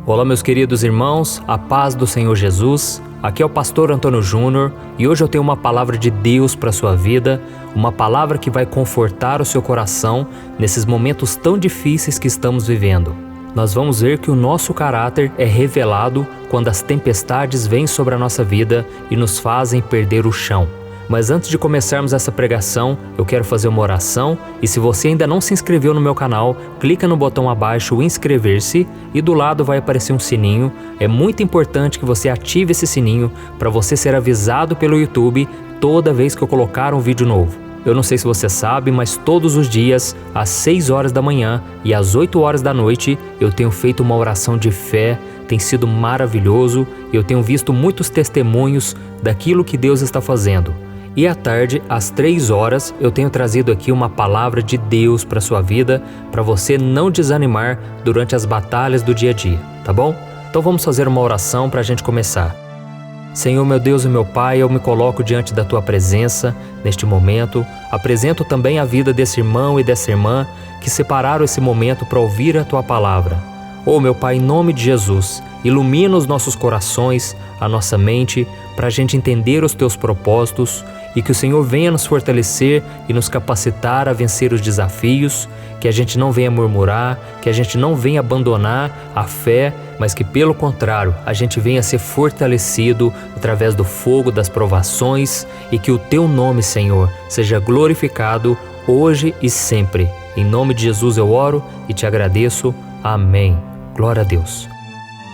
Olá, meus queridos irmãos, a paz do Senhor Jesus. Aqui é o pastor Antônio Júnior e hoje eu tenho uma palavra de Deus para a sua vida, uma palavra que vai confortar o seu coração nesses momentos tão difíceis que estamos vivendo. Nós vamos ver que o nosso caráter é revelado quando as tempestades vêm sobre a nossa vida e nos fazem perder o chão. Mas antes de começarmos essa pregação, eu quero fazer uma oração e se você ainda não se inscreveu no meu canal, clica no botão abaixo inscrever-se e do lado vai aparecer um sininho. É muito importante que você ative esse sininho para você ser avisado pelo YouTube toda vez que eu colocar um vídeo novo. Eu não sei se você sabe, mas todos os dias, às 6 horas da manhã e às 8 horas da noite, eu tenho feito uma oração de fé, tem sido maravilhoso, eu tenho visto muitos testemunhos daquilo que Deus está fazendo. E à tarde, às 3 horas, eu tenho trazido aqui uma palavra de Deus para a sua vida, para você não desanimar durante as batalhas do dia a dia, tá bom? Então vamos fazer uma oração para a gente começar. Senhor, meu Deus e meu Pai, eu me coloco diante da Tua presença neste momento. Apresento também a vida desse irmão e dessa irmã que separaram esse momento para ouvir a Tua palavra. Oh, meu Pai, em nome de Jesus, ilumina os nossos corações, a nossa mente, para a gente entender os Teus propósitos e que o Senhor venha nos fortalecer e nos capacitar a vencer os desafios, que a gente não venha murmurar, que a gente não venha abandonar a fé, mas que pelo contrário, a gente venha ser fortalecido através do fogo das provações e que o Teu nome, Senhor, seja glorificado hoje e sempre. Em nome de Jesus eu oro e te agradeço. Amém. Glória a Deus.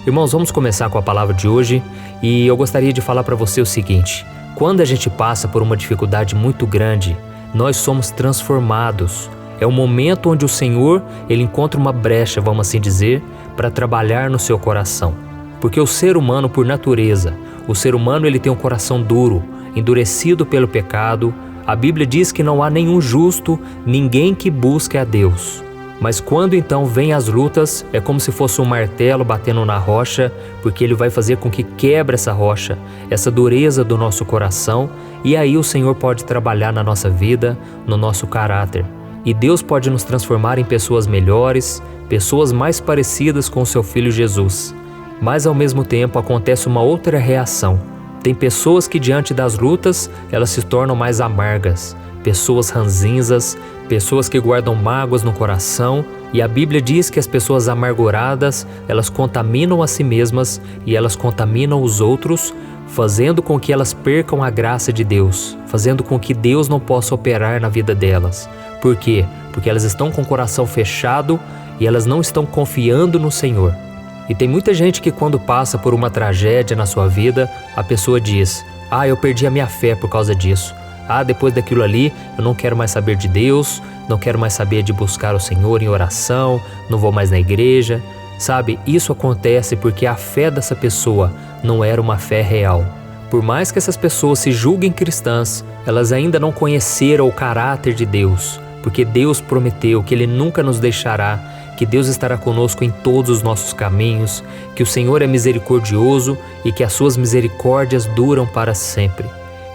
Irmãos, vamos começar com a palavra de hoje e eu gostaria de falar para você o seguinte: quando a gente passa por uma dificuldade muito grande, nós somos transformados. É o momento onde o Senhor, Ele encontra uma brecha, vamos assim dizer, para trabalhar no seu coração. Porque o ser humano, por natureza, o ser humano ele tem um coração duro, endurecido pelo pecado. A Bíblia diz que não há nenhum justo, ninguém que busque a Deus. Mas quando então vem as lutas, é como se fosse um martelo batendo na rocha, porque ele vai fazer com que quebre essa rocha, essa dureza do nosso coração, e aí o Senhor pode trabalhar na nossa vida, no nosso caráter. E Deus pode nos transformar em pessoas melhores, pessoas mais parecidas com o seu Filho Jesus. Mas ao mesmo tempo acontece uma outra reação. Tem pessoas que diante das lutas, elas se tornam mais amargas. Pessoas ranzinzas, pessoas que guardam mágoas no coração, e a Bíblia diz que as pessoas amarguradas, elas contaminam a si mesmas e elas contaminam os outros, fazendo com que elas percam a graça de Deus, fazendo com que Deus não possa operar na vida delas. Por quê? Porque elas estão com o coração fechado e elas não estão confiando no Senhor. E tem muita gente que quando passa por uma tragédia na sua vida, a pessoa diz: eu perdi a minha fé por causa disso. Depois daquilo ali, eu não quero mais saber de Deus, não quero mais saber de buscar o Senhor em oração, não vou mais na igreja. Sabe, isso acontece porque a fé dessa pessoa não era uma fé real. Por mais que essas pessoas se julguem cristãs, elas ainda não conheceram o caráter de Deus, porque Deus prometeu que Ele nunca nos deixará, que Deus estará conosco em todos os nossos caminhos, que o Senhor é misericordioso e que as suas misericórdias duram para sempre.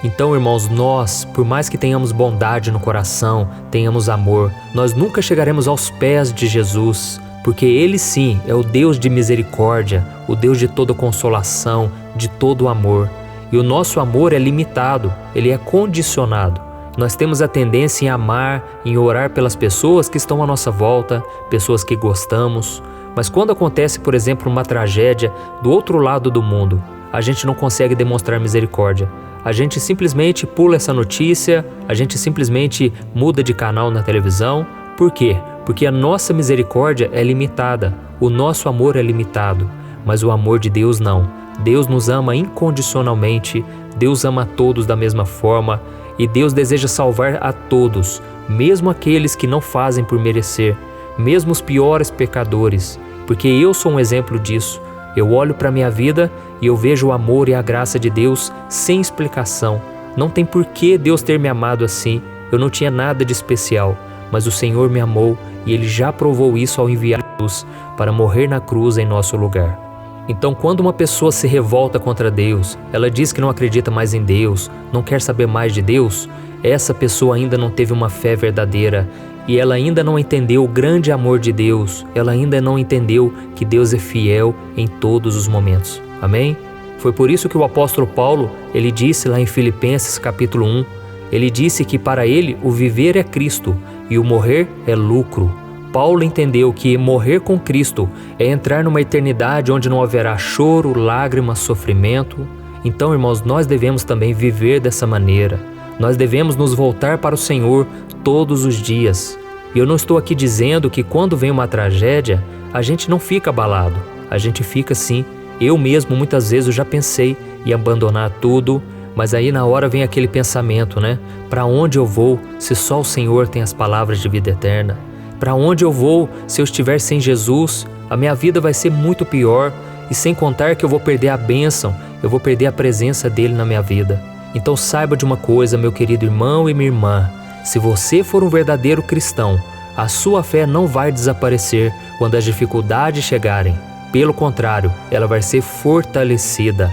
Então, irmãos, nós, por mais que tenhamos bondade no coração, tenhamos amor, nós nunca chegaremos aos pés de Jesus, porque Ele sim é o Deus de misericórdia, o Deus de toda consolação, de todo amor. E o nosso amor é limitado, ele é condicionado. Nós temos a tendência em amar, em orar pelas pessoas que estão à nossa volta, pessoas que gostamos. Mas quando acontece, por exemplo, uma tragédia do outro lado do mundo, a gente não consegue demonstrar misericórdia. A gente simplesmente pula essa notícia, a gente simplesmente muda de canal na televisão. Por quê? Porque a nossa misericórdia é limitada, o nosso amor é limitado, mas o amor de Deus não. Deus nos ama incondicionalmente, Deus ama a todos da mesma forma e Deus deseja salvar a todos, mesmo aqueles que não fazem por merecer, mesmo os piores pecadores, porque eu sou um exemplo disso. Eu olho para a minha vida e eu vejo o amor e a graça de Deus sem explicação. Não tem por que Deus ter me amado assim. Eu não tinha nada de especial, mas o Senhor me amou e Ele já provou isso ao enviar Jesus para morrer na cruz em nosso lugar. Então, quando uma pessoa se revolta contra Deus, ela diz que não acredita mais em Deus, não quer saber mais de Deus, essa pessoa ainda não teve uma fé verdadeira e ela ainda não entendeu o grande amor de Deus, ela ainda não entendeu que Deus é fiel em todos os momentos. Amém? Foi por isso que o apóstolo Paulo, ele disse lá em Filipenses capítulo 1, ele disse que para ele o viver é Cristo e o morrer é lucro. Paulo entendeu que morrer com Cristo é entrar numa eternidade onde não haverá choro, lágrimas, sofrimento. Então, irmãos, nós devemos também viver dessa maneira. Nós devemos nos voltar para o Senhor todos os dias. E eu não estou aqui dizendo que quando vem uma tragédia, a gente não fica abalado. A gente fica sim. Eu mesmo, muitas vezes, eu já pensei em abandonar tudo, mas aí na hora vem aquele pensamento, né? Para onde eu vou se só o Senhor tem as palavras de vida eterna? Para onde eu vou se eu estiver sem Jesus? A minha vida vai ser muito pior, e sem contar que eu vou perder a bênção, eu vou perder a presença dele na minha vida. Então saiba de uma coisa, meu querido irmão e minha irmã, se você for um verdadeiro cristão, a sua fé não vai desaparecer quando as dificuldades chegarem. Pelo contrário, ela vai ser fortalecida,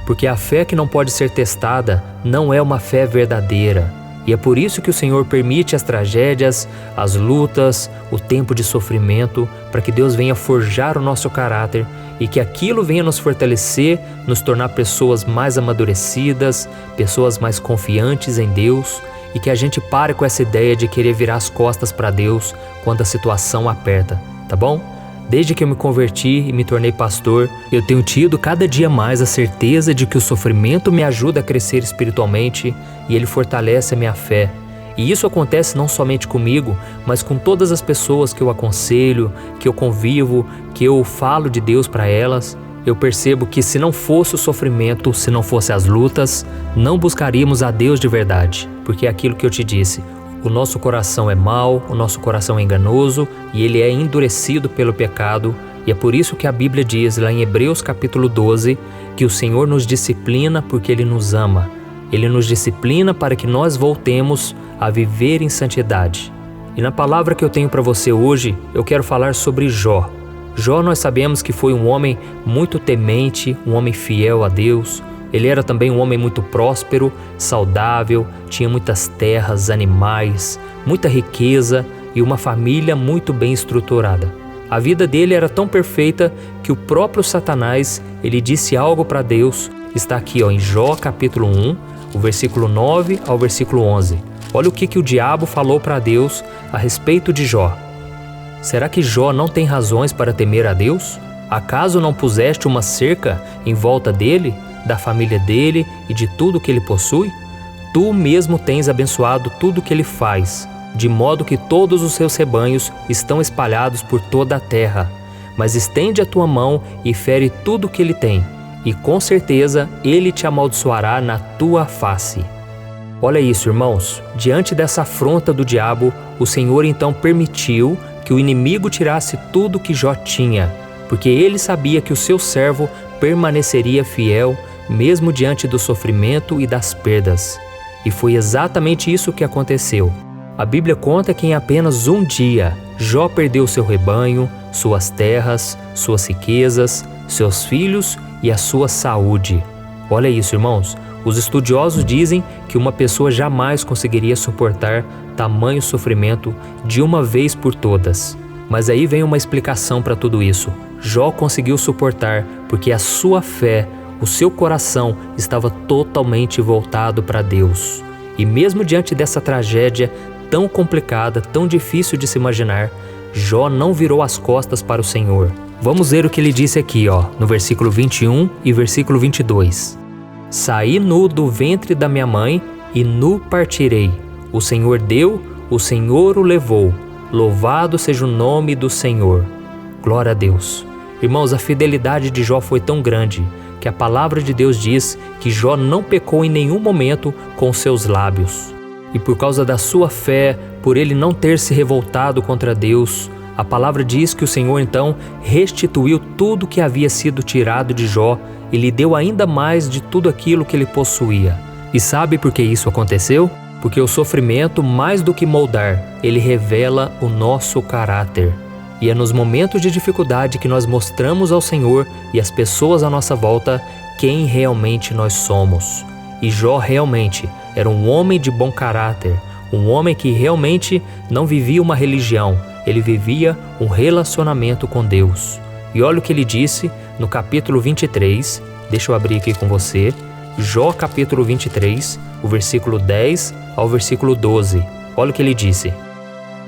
porque a fé que não pode ser testada não é uma fé verdadeira. E é por isso que o Senhor permite as tragédias, as lutas, o tempo de sofrimento, para que Deus venha forjar o nosso caráter e que aquilo venha nos fortalecer, nos tornar pessoas mais amadurecidas, pessoas mais confiantes em Deus, e que a gente pare com essa ideia de querer virar as costas para Deus quando a situação aperta, tá bom? Desde que eu me converti e me tornei pastor, eu tenho tido cada dia mais a certeza de que o sofrimento me ajuda a crescer espiritualmente e ele fortalece a minha fé. E isso acontece não somente comigo, mas com todas as pessoas que eu aconselho, que eu convivo, que eu falo de Deus para elas. Eu percebo que se não fosse o sofrimento, se não fosse as lutas, não buscaríamos a Deus de verdade, porque é aquilo que eu te disse. O nosso coração é mau, o nosso coração é enganoso e ele é endurecido pelo pecado. E é por isso que a Bíblia diz lá em Hebreus capítulo 12 que o Senhor nos disciplina porque Ele nos ama. Ele nos disciplina para que nós voltemos a viver em santidade. E na palavra que eu tenho para você hoje, eu quero falar sobre Jó. Jó, nós sabemos que foi um homem muito temente, um homem fiel a Deus. Ele era também um homem muito próspero, saudável, tinha muitas terras, animais, muita riqueza e uma família muito bem estruturada. A vida dele era tão perfeita que o próprio Satanás, ele disse algo para Deus. Está aqui em Jó capítulo 1, o versículo 9 ao versículo 11. Olha o que o diabo falou para Deus a respeito de Jó. Será que Jó não tem razões para temer a Deus? Acaso não puseste uma cerca em volta dele, da família dele e de tudo que ele possui? Tu mesmo tens abençoado tudo que ele faz, de modo que todos os seus rebanhos estão espalhados por toda a terra. Mas estende a tua mão e fere tudo que ele tem, e com certeza ele te amaldiçoará na tua face. Olha isso, irmãos, diante dessa afronta do diabo, o Senhor então permitiu que o inimigo tirasse tudo que Jó tinha, porque ele sabia que o seu servo permaneceria fiel, mesmo diante do sofrimento e das perdas. E foi exatamente isso que aconteceu. A Bíblia conta que em apenas um dia, Jó perdeu seu rebanho, suas terras, suas riquezas, seus filhos e a sua saúde. Olha isso, irmãos. Os estudiosos dizem que uma pessoa jamais conseguiria suportar tamanho sofrimento de uma vez por todas. Mas aí vem uma explicação para tudo isso. Jó conseguiu suportar porque a sua fé, o seu coração estava totalmente voltado para Deus. E mesmo diante dessa tragédia tão complicada, tão difícil de se imaginar, Jó não virou as costas para o Senhor. Vamos ver o que ele disse aqui, no versículo 21 e versículo 22. Saí nu do ventre da minha mãe e nu partirei. O Senhor deu, o Senhor o levou. Louvado seja o nome do Senhor. Glória a Deus. Irmãos, a fidelidade de Jó foi tão grande que a palavra de Deus diz que Jó não pecou em nenhum momento com seus lábios. E por causa da sua fé, por ele não ter se revoltado contra Deus, a palavra diz que o Senhor então restituiu tudo que havia sido tirado de Jó e lhe deu ainda mais de tudo aquilo que ele possuía. E sabe por que isso aconteceu? Porque o sofrimento, mais do que moldar, ele revela o nosso caráter. E é nos momentos de dificuldade que nós mostramos ao Senhor e às pessoas à nossa volta quem realmente nós somos. E Jó realmente era um homem de bom caráter, Um homem que realmente não vivia uma religião, ele vivia um relacionamento com Deus. E olha o que ele disse no capítulo 23, deixa eu abrir aqui com você, Jó capítulo 23, o versículo 10 ao versículo 12. Olha o que ele disse: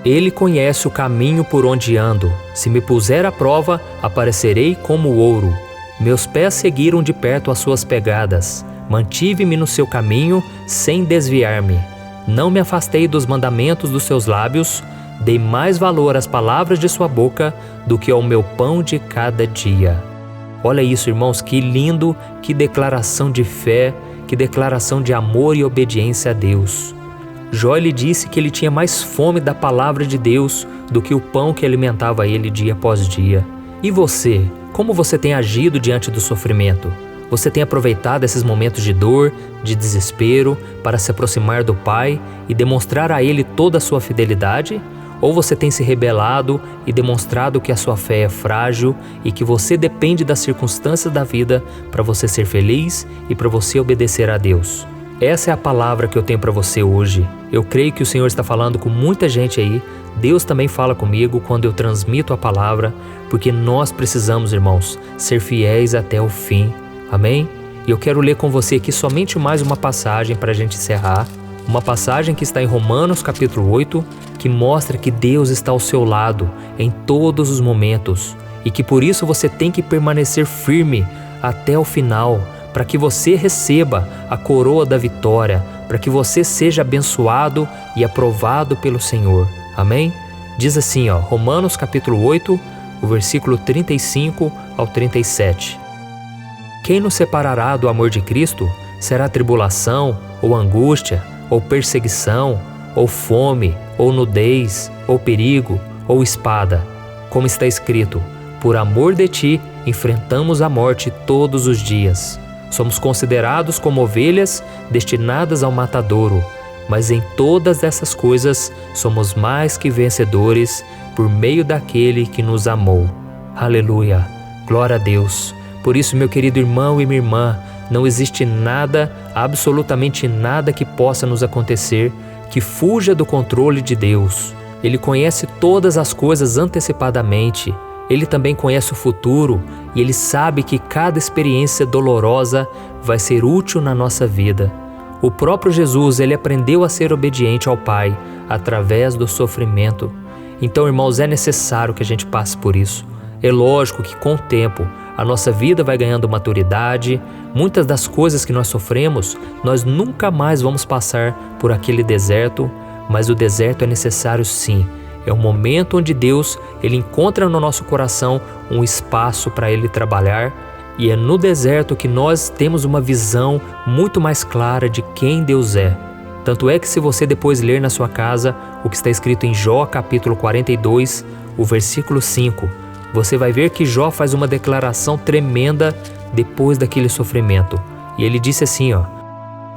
Ele conhece o caminho por onde ando, se me puser à prova, aparecerei como ouro. Meus pés seguiram de perto as suas pegadas, mantive-me no seu caminho sem desviar-me. Não me afastei dos mandamentos dos seus lábios, dei mais valor às palavras de sua boca do que ao meu pão de cada dia. Olha isso, irmãos, que lindo, que declaração de fé, que declaração de amor e obediência a Deus. Jó lhe disse que ele tinha mais fome da palavra de Deus do que o pão que alimentava ele dia após dia. E você, como você tem agido diante do sofrimento? Você tem aproveitado esses momentos de dor, de desespero, para se aproximar do Pai e demonstrar a Ele toda a sua fidelidade? Ou você tem se rebelado e demonstrado que a sua fé é frágil e que você depende das circunstâncias da vida para você ser feliz e para você obedecer a Deus? Essa é a palavra que eu tenho para você hoje. Eu creio que o Senhor está falando com muita gente aí. Deus também fala comigo quando eu transmito a palavra, porque nós precisamos, irmãos, ser fiéis até o fim. Amém? E eu quero ler com você aqui somente mais uma passagem para a gente encerrar. Uma passagem que está em Romanos capítulo 8, que mostra que Deus está ao seu lado em todos os momentos e que por isso você tem que permanecer firme até o final, para que você receba a coroa da vitória, para que você seja abençoado e aprovado pelo Senhor. Amém? Diz assim, Romanos capítulo 8, o versículo 35 ao 37. Quem nos separará do amor de Cristo? Será tribulação, ou angústia, ou perseguição, ou fome, ou nudez, ou perigo, ou espada? Como está escrito, por amor de ti, enfrentamos a morte todos os dias. Somos considerados como ovelhas destinadas ao matadouro, mas em todas essas coisas somos mais que vencedores por meio daquele que nos amou. Aleluia! Glória a Deus! Por isso, meu querido irmão e minha irmã, não existe nada, absolutamente nada que possa nos acontecer que fuja do controle de Deus. Ele conhece todas as coisas antecipadamente. Ele também conhece o futuro e Ele sabe que cada experiência dolorosa vai ser útil na nossa vida. O próprio Jesus, Ele aprendeu a ser obediente ao Pai através do sofrimento. Então, irmãos, é necessário que a gente passe por isso. É lógico que com o tempo a nossa vida vai ganhando maturidade. Muitas das coisas que nós sofremos, nós nunca mais vamos passar por aquele deserto, mas o deserto é necessário sim. É um momento onde Deus, Ele encontra no nosso coração um espaço para Ele trabalhar, e é no deserto que nós temos uma visão muito mais clara de quem Deus é. Tanto é que se você depois ler na sua casa o que está escrito em Jó capítulo 42, o versículo 5, você vai ver que Jó faz uma declaração tremenda depois daquele sofrimento. E ele disse assim,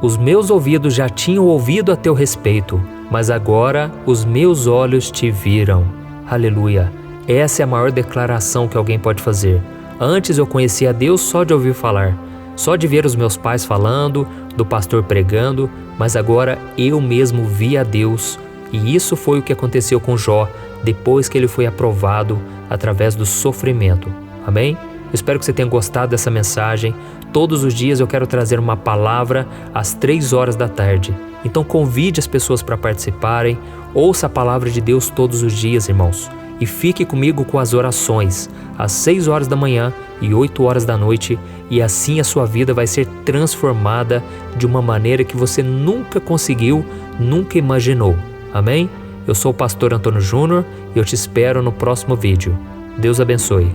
os meus ouvidos já tinham ouvido a teu respeito, mas agora os meus olhos te viram. Aleluia! Essa é a maior declaração que alguém pode fazer. Antes eu conhecia a Deus só de ouvir falar, só de ver os meus pais falando, do pastor pregando, mas agora eu mesmo vi a Deus. E isso foi o que aconteceu com Jó, depois que ele foi aprovado através do sofrimento. Amém? Eu espero que você tenha gostado dessa mensagem. Todos os dias eu quero trazer uma palavra às 3 horas da tarde. Então convide as pessoas para participarem. Ouça a palavra de Deus todos os dias, irmãos. E fique comigo com as orações às 6 horas da manhã e 8 horas da noite. E assim a sua vida vai ser transformada de uma maneira que você nunca conseguiu, nunca imaginou. Amém? Eu sou o pastor Antônio Júnior e eu te espero no próximo vídeo. Deus abençoe.